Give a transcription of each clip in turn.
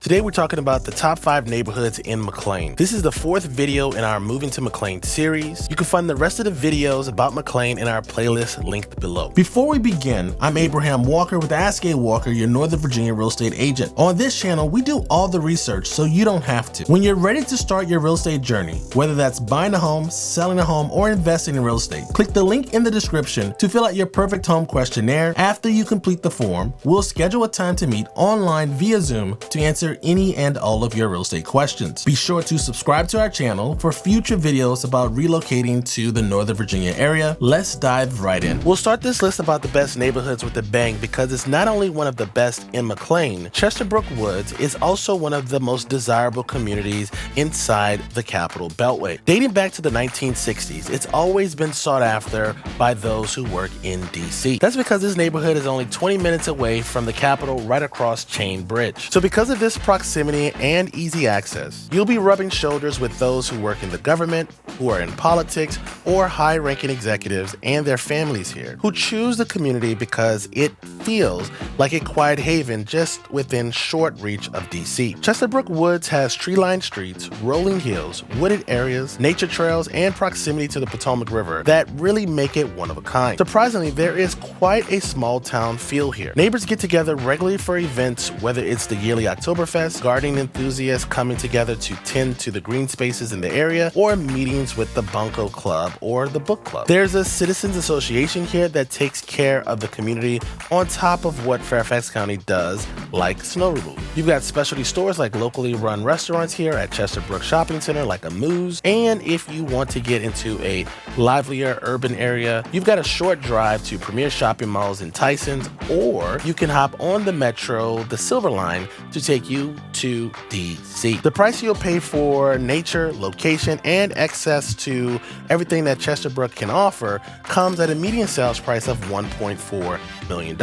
Today we're talking about the top 5 neighborhoods in McLean. This is the 4th video in our Moving to McLean series. You can find the rest of the videos about McLean in our playlist linked below. Before we begin, I'm Abraham Walker with Ask A Walker, your Northern Virginia real estate agent. On this channel, we do all the research so you don't have to. When you're ready to start your real estate journey, whether that's buying a home, selling a home, or investing in real estate, click the link in the description to fill out your perfect home questionnaire. After you complete the form, we'll schedule a time to meet online via Zoom to answer any and all of your real estate questions. Be sure to subscribe to our channel for future videos about relocating to the Northern Virginia area. Let's dive right in. We'll start this list about the best neighborhoods with a bang because it's not only one of the best in McLean, Chesterbrook Woods is also one of the most desirable communities inside the Capital Beltway. Dating back to the 1960s, it's always been sought after by those who work in DC. That's because this neighborhood is only 20 minutes away from the Capitol right across Chain Bridge. So because of this proximity and easy access, you'll be rubbing shoulders with those who work in the government, who are in politics, or high-ranking executives and their families here, who choose the community because it feels like a quiet haven just within short reach of DC. Chesterbrook Woods has tree-lined streets, rolling hills, wooded areas, nature trails, and proximity to the Potomac River that really make it one of a kind. Surprisingly, there is quite a small-town feel here. Neighbors get together regularly for events, whether it's the yearly Oktoberfest, gardening enthusiasts coming together to tend to the green spaces in the area, or meetings with the Bunko Club or the book club. There's a citizens association here that takes care of the community on top of what Fairfax County does, like snow removal. You've got specialty stores like locally run restaurants here at Chesterbrook Shopping Center like a Moose, and if you want to get into a livelier urban area, you've got a short drive to premier shopping malls in Tysons, or you can hop on the Metro, the Silver Line, to take you to DC. The price you'll pay for nature, location, and access to everything that Chesterbrook can offer comes at a median sales price of $1.4 million.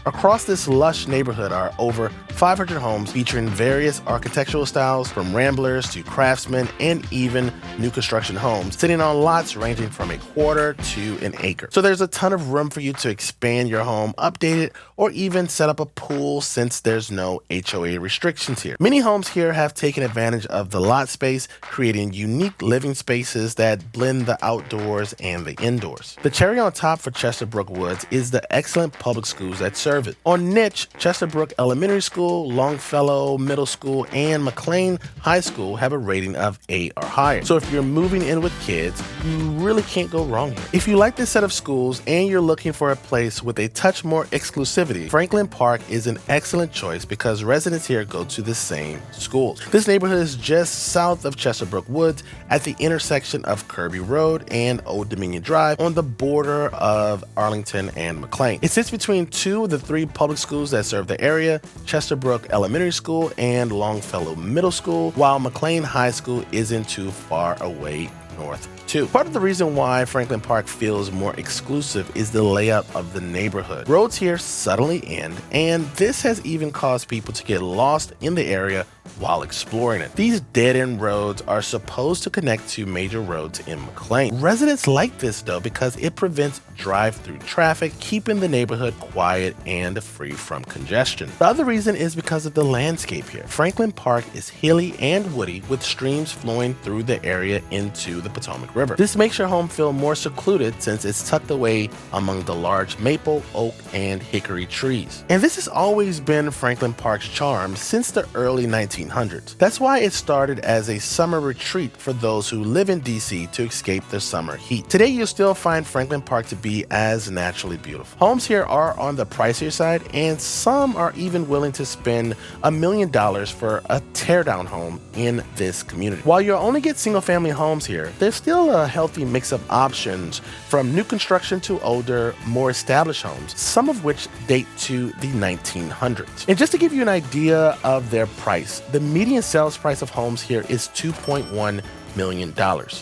Across this lush neighborhood are over 500 homes featuring various architectural styles, from ramblers to craftsmen and even new construction homes, sitting on lots ranging from a quarter to an acre. So there's a ton of room for you to expand your home, update it, or even set up a pool since there's no HOA restrictions here. Many homes here have taken advantage of the lot space, creating unique living spaces that blend the outdoors and the indoors. The cherry on top for Chesterbrook Woods is the excellent public schools that serve it. On niche, Chesterbrook Elementary School, Longfellow Middle School, and McLean High School have a rating of 8 or higher. So if you're moving in with kids, you really can't go wrong here. If you like this set of schools and you're looking for a place with a touch more exclusivity, Franklin Park is an excellent choice because residents here go to the same schools. This neighborhood is just south of Chesterbrook Woods at the intersection of Kirby Road and Old Dominion Drive on the border of Arlington and McLean. It sits between 2 of the 3 public schools that serve the area, Chesterbrook Elementary School and Longfellow Middle School, while McLean High School isn't too far away north too. Part of the reason why Franklin Park feels more exclusive is the layout of the neighborhood. Roads here suddenly end, and this has even caused people to get lost in the area while exploring it. These dead-end roads are supposed to connect to major roads in McLean. Residents like this though because it prevents drive-through traffic, keeping the neighborhood quiet and free from congestion. The other reason is because of the landscape here. Franklin Park is hilly and woody with streams flowing through the area into the Potomac River. This makes your home feel more secluded since it's tucked away among the large maple, oak, and hickory trees. And this has always been Franklin Park's charm since the early 1900s. That's why it started as a summer retreat for those who live in DC to escape the summer heat. Today, you'll still find Franklin Park to be as naturally beautiful. Homes here are on the pricier side, and some are even willing to spend $1 million for a teardown home in this community. While you'll only get single-family homes here, there's still a healthy mix of options from new construction to older, more established homes, some of which date to the 1900s. And just to give you an idea of their price, the median sales price of homes here is $2.1 million.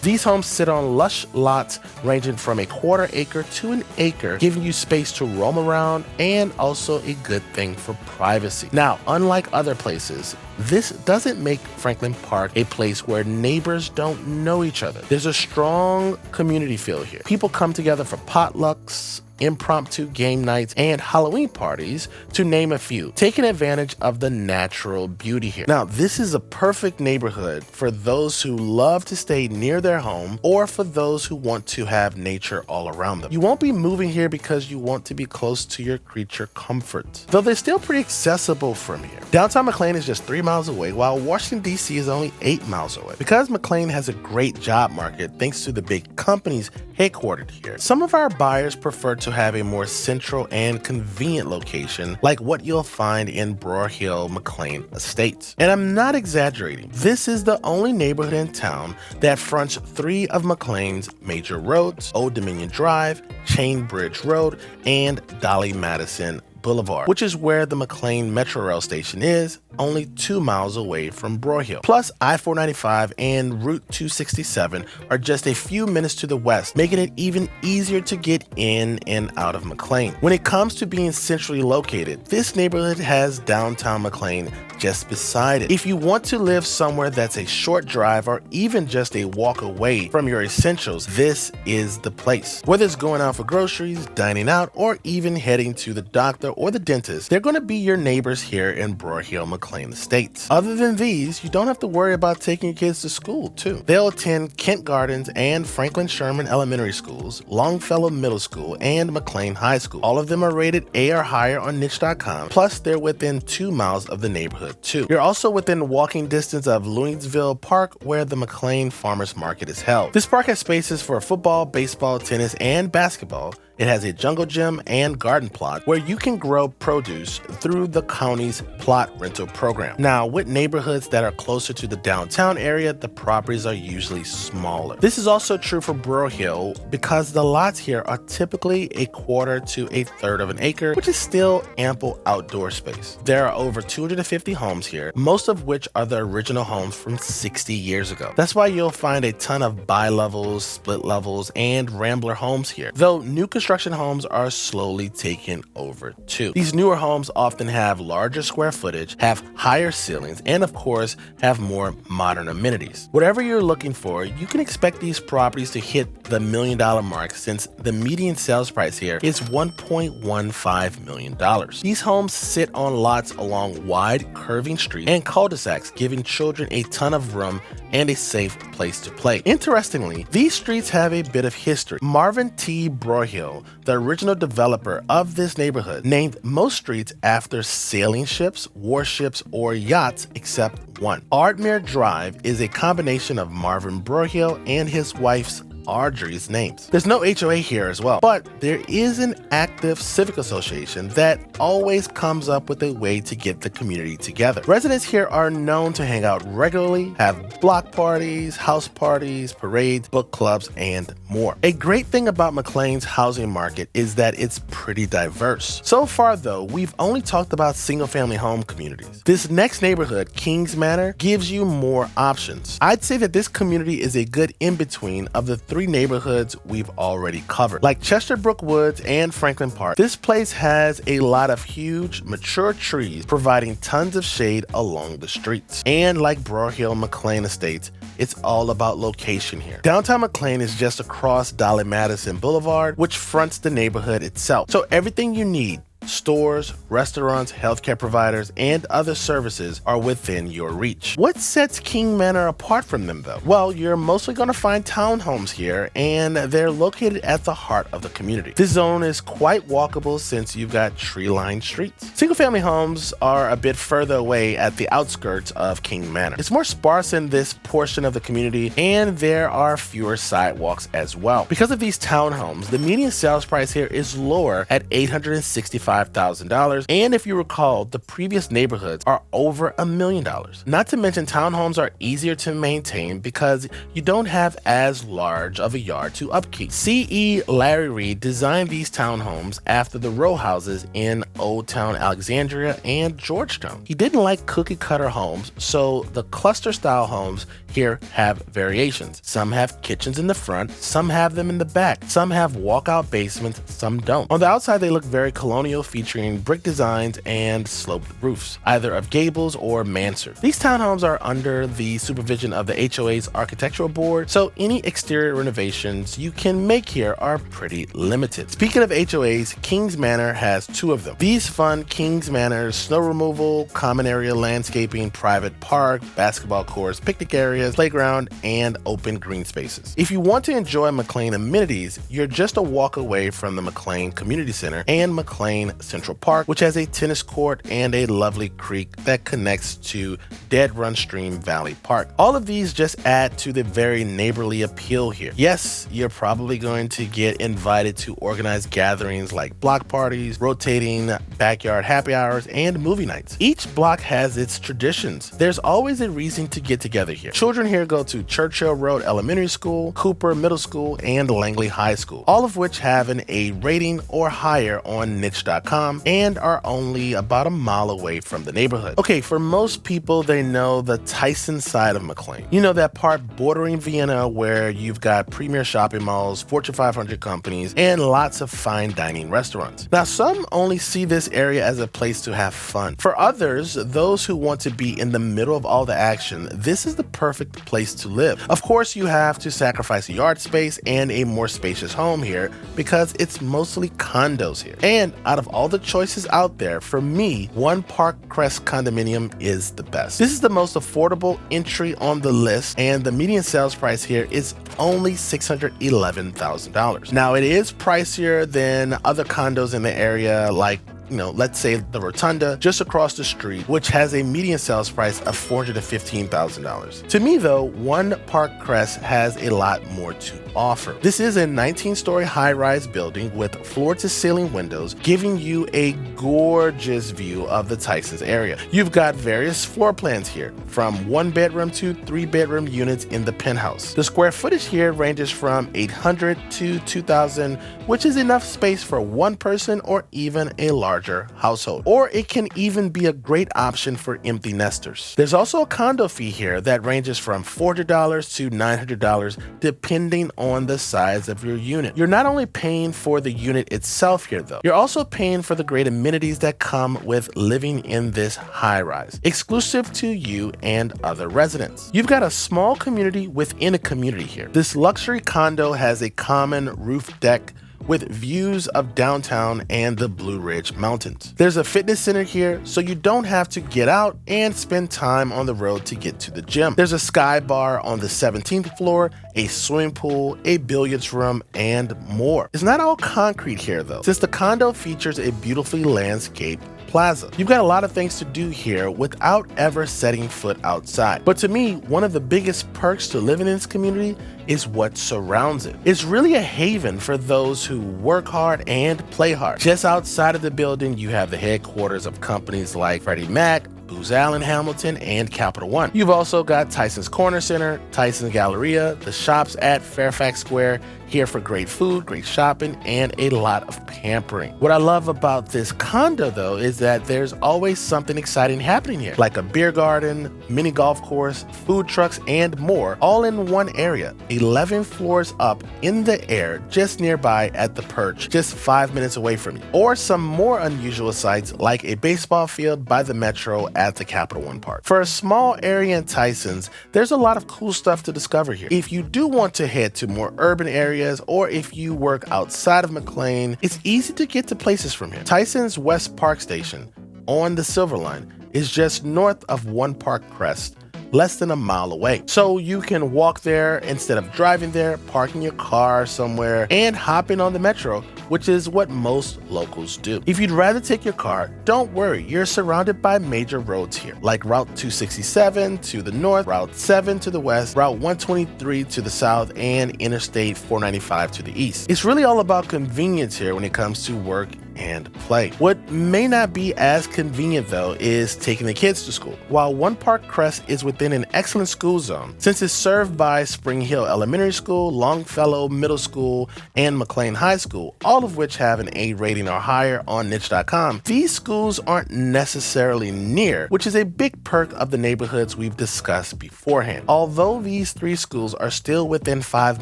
These homes sit on lush lots ranging from a quarter acre to an acre, giving you space to roam around and also a good thing for privacy. Now, unlike other places, this doesn't make Franklin Park a place where neighbors don't know each other. There's a strong community feel here. People come together for potlucks, impromptu game nights, and Halloween parties, to name a few, taking advantage of the natural beauty here. Now, this is a perfect neighborhood for those who love to stay near their home or for those who want to have nature all around them. You won't be moving here because you want to be close to your creature comforts, though they're still pretty accessible from here. Downtown McLean is just 3 miles away, while Washington, D.C. is only 8 miles away. Because McLean has a great job market thanks to the big companies headquartered here, some of our buyers prefer to have a more central and convenient location like what you'll find in Broyhill McLean Estates. And I'm not exaggerating. This is the only neighborhood in town that fronts 3 of McLean's major roads: Old Dominion Drive, Chain Bridge Road, and Dolly Madison Boulevard, which is where the McLean Metro Rail station is, only 2 miles away from Broyhill. Plus, I-495 and Route 267 are just a few minutes to the west, making it even easier to get in and out of McLean. When it comes to being centrally located, this neighborhood has downtown McLean just beside it. If you want to live somewhere that's a short drive or even just a walk away from your essentials, this is the place. Whether it's going out for groceries, dining out, or even heading to the doctor or the dentist, they're going to be your neighbors here in Broyhill McLean Estates. Other than these, you don't have to worry about taking your kids to school too. They'll attend Kent Gardens and Franklin Sherman Elementary Schools, Longfellow Middle School, and McLean High School. All of them are rated A or higher on niche.com, plus they're within 2 miles of the neighborhood too. You're also within walking distance of Louisville Park, where the McLean Farmers Market is held. This park has spaces for football, baseball, tennis, and basketball. It has a jungle gym and garden plot where you can grow produce through the county's plot rental program. Now, with neighborhoods that are closer to the downtown area, the properties are usually smaller. This is also true for Broyhill because the lots here are typically 1/4 to 1/3 of an acre, which is still ample outdoor space. There are over 250 homes here, most of which are the original homes from 60 years ago. That's why you'll find a ton of bi-levels, split levels, and rambler homes here, though new construction homes are slowly taking over too. These newer homes often have larger square footage, have higher ceilings, and of course have more modern amenities. Whatever you're looking for, you can expect these properties to hit the $1 million mark, since the median sales price here is $1.15 million. These homes sit on lots along wide curving streets and cul-de-sacs, giving children a ton of room and a safe place to play. Interestingly, these streets have a bit of history. Marvin T. Broyhill, the original developer of this neighborhood, named most streets after sailing ships, warships, or yachts except one. Ardmere Drive is a combination of Marvin Broyhill and his wife's Audrey's names. There's no HOA here as well, but there is an active civic association that always comes up with a way to get the community together. Residents here are known to hang out regularly, have block parties, house parties, parades, book clubs, and more. A great thing about McLean's housing market is that it's pretty diverse. So far though, we've only talked about single-family home communities. This next neighborhood, Kings Manor, gives you more options. I'd say that this community is a good in-between of the 3 neighborhoods we've already covered. Like Chesterbrook Woods and Franklin Park, this place has a lot of huge, mature trees providing tons of shade along the streets. And like Broyhill McLean Estates, it's all about location here. Downtown McLean is just across Dolly Madison Boulevard, which fronts the neighborhood itself. So everything you need, stores, restaurants, healthcare providers, and other services are within your reach. What sets King Manor apart from them though? Well, you're mostly going to find townhomes here, and they're located at the heart of the community. This zone is quite walkable since you've got tree-lined streets. Single-family homes are a bit further away at the outskirts of King Manor. It's more sparse in this portion of the community, and there are fewer sidewalks as well. Because of these townhomes, the median sales price here is lower at $865,000, and if you recall, the previous neighborhoods are over $1 million. Not to mention, townhomes are easier to maintain because you don't have as large of a yard to upkeep. C.E. Larry Reed designed these townhomes after the row houses in Old Town Alexandria and Georgetown. He didn't like cookie-cutter homes, so the cluster-style homes here have variations. Some have kitchens in the front, some have them in the back, some have walkout basements, some don't. On the outside, they look very colonial featuring brick designs and sloped roofs, either of gables or mansard. These townhomes are under the supervision of the HOA's architectural board, so any exterior renovations you can make here are pretty limited. Speaking of HOAs, Kings Manor has 2 of them. These fund Kings Manor's snow removal, common area landscaping, private park, basketball courts, picnic areas, playground, and open green spaces. If you want to enjoy McLean amenities, you're just a walk away from the McLean Community Center and McLean Central Park, which has a tennis court and a lovely creek that connects to Dead Run Stream Valley Park. All of these just add to the very neighborly appeal here. Yes, you're probably going to get invited to organized gatherings like block parties, rotating backyard happy hours, and movie nights. Each block has its traditions. There's always a reason to get together here. Children here go to Churchill Road Elementary School, Cooper Middle School, and Langley High School, all of which have an A rating or higher on niche.com and are only about a mile away from the neighborhood. Okay, for most people, they know the Tyson side of McLean. You know, that part bordering Vienna where you've got premier shopping malls, Fortune 500 companies, and lots of fine dining restaurants. Now, some only see this area as a place to have fun. For others, those who want to be in the middle of all the action, this is the perfect place to live. Of course, you have to sacrifice yard space and a more spacious home here because it's mostly condos here. And out of all the choices out there, for me, One Park Crest condominium is the best. This is the most affordable entry on the list, and the median sales price here is only $611,000. Now, it is pricier than other condos in the area, like, let's say the Rotunda just across the street, which has a median sales price of $415,000. To me, though, One Park Crest has a lot more to offer. This is a 19-story high-rise building with floor-to-ceiling windows, giving you a gorgeous view of the Tysons area. You've got various floor plans here, from 1-bedroom to 3-bedroom units in the penthouse. The square footage here ranges from 800 to 2,000, which is enough space for one person or even a larger household. Or it can even be a great option for empty nesters. There's also a condo fee here that ranges from $400 to $900, depending on the size of your unit. You're not only paying for the unit itself here, though, you're also paying for the great amenities that come with living in this high-rise, exclusive to you and other residents. You've got a small community within a community here. This luxury condo has a common roof deck with views of downtown and the Blue Ridge Mountains. There's a fitness center here, so you don't have to get out and spend time on the road to get to the gym. There's a sky bar on the 17th floor, a swimming pool, a billiards room, and more. It's not all concrete here, though, since the condo features a beautifully landscaped plaza. You've got a lot of things to do here without ever setting foot outside. But to me, one of the biggest perks to living in this community is what surrounds it. It's really a haven for those who work hard and play hard. Just outside of the building, you have the headquarters of companies like Freddie Mac, Booz Allen Hamilton, and Capital One. You've also got Tyson's Corner Center, Tyson's Galleria, the shops at Fairfax Square, here for great food, great shopping, and a lot of pampering. What I love about this condo, though, is that there's always something exciting happening here, like a beer garden, mini golf course, food trucks, and more, all in one area, 11 floors up in the air, just nearby at the Perch, just 5 minutes away from you. Or some more unusual sites, like a baseball field by the Metro at the Capital One Park. For a small area in Tysons, there's a lot of cool stuff to discover here. If you do want to head to more urban areas, or if you work outside of McLean, it's easy to get to places from here. Tysons West Park Station on the Silver Line is just north of One Park Crest, less than a mile away. So you can walk there instead of driving there, parking your car somewhere, and hopping on the Metro, which is what most locals do. If you'd rather take your car, don't worry, you're surrounded by major roads here, like Route 267 to the north, Route 7 to the west, Route 123 to the south, and Interstate 495 to the east. It's really all about convenience here when it comes to work and play. What may not be as convenient, though, is taking the kids to school. While One Park Crest is within an excellent school zone, since it's served by Spring Hill Elementary School, Longfellow Middle School, and McLean High School, all of which have an A rating or higher on niche.com, these schools aren't necessarily near, which is a big perk of the neighborhoods we've discussed beforehand. Although these 3 schools are still within 5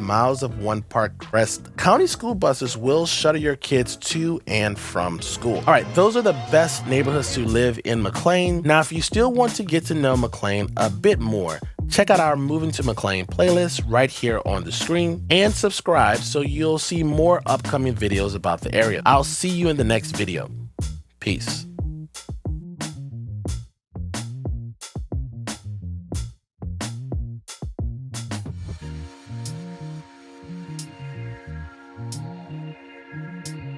miles of One Park Crest, county school buses will shuttle your kids to and from school. All right, those are the best neighborhoods to live in McLean. Now, if you still want to get to know McLean a bit more, check out our Moving to McLean playlist right here on the screen and subscribe so you'll see more upcoming videos about the area. I'll see you in the next video. Peace.